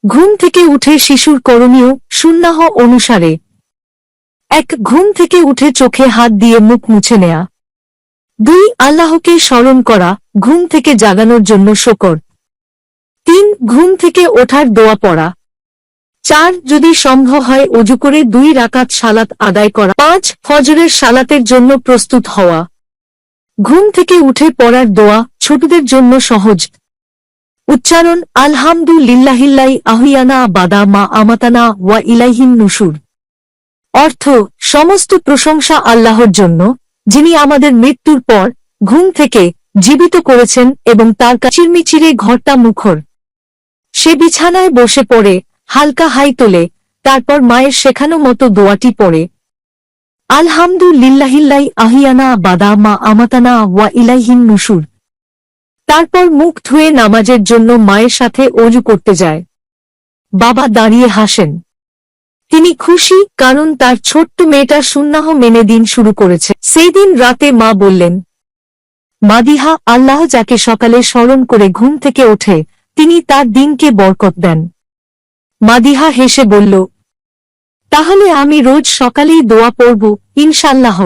ঘুম থেকে উঠে শিশুর করণীয় সুন্নাহ অনুসারে 1. ঘুম থেকে উঠে চোখে হাত দিয়ে মুখ মুছে নেয়া। 2. আল্লাহকে স্মরণ করা, ঘুম থেকে জাগানোর জন্য শুকর। 3. ঘুম থেকে ওঠার দোয়া পড়া। 4. যদি সম্ভব হয় ওযু করে 2 রাকাত সালাত আদায় করা। 5. ফজরের সালাতের জন্য প্রস্তুত হওয়া। ঘুম থেকে উঠে পড়ার দোয়া ছোটদের জন্য সহজ উচ্চারণ আলহামদুলিল্লাহিল্লাহি আহিয়ানা বাদা মা আমাতানা ওয়া ইলাইহিন নুশুর। অর্থ সমস্ত প্রশংসা আল্লাহর জন্য, যিনি আমাদের মৃত্যুর পর ঘুম থেকে জীবিত করেছেন এবং তার চিরমিচিরে ঘরটা মুখর। সে বিছানায় বসে পড়ে হালকা হাই তোলে, তারপর মায়ের শেখানো মতো দোয়াটি পড়ে, আলহামদুলিল্লাহিল্লাহি আহিয়ানা বাদা মা আমাতানা ওয়া ইলাইহিন নুশুর। তারপর মুখ ধুয়ে নামাজের জন্য মায়ের সাথে ওযু করতে যায়। বাবা দাঁড়িয়ে হাসেন। তিনি খুশি, কারণ তার ছোট্ট মেয়েটা সুন্নাহ মেনে দিন শুরু করেছে। সেই দিন রাতে মা বললেন, মাদিহা, আল্লাহ যাকে সকালে স্মরণ করে ঘুম থেকে ওঠে তিনি তার দিনকে বরকত দেন। মাদিহা হেসে বলল, তাহলে আমি রোজ সকালেই দোয়া পড়ব ইনশাআল্লাহ।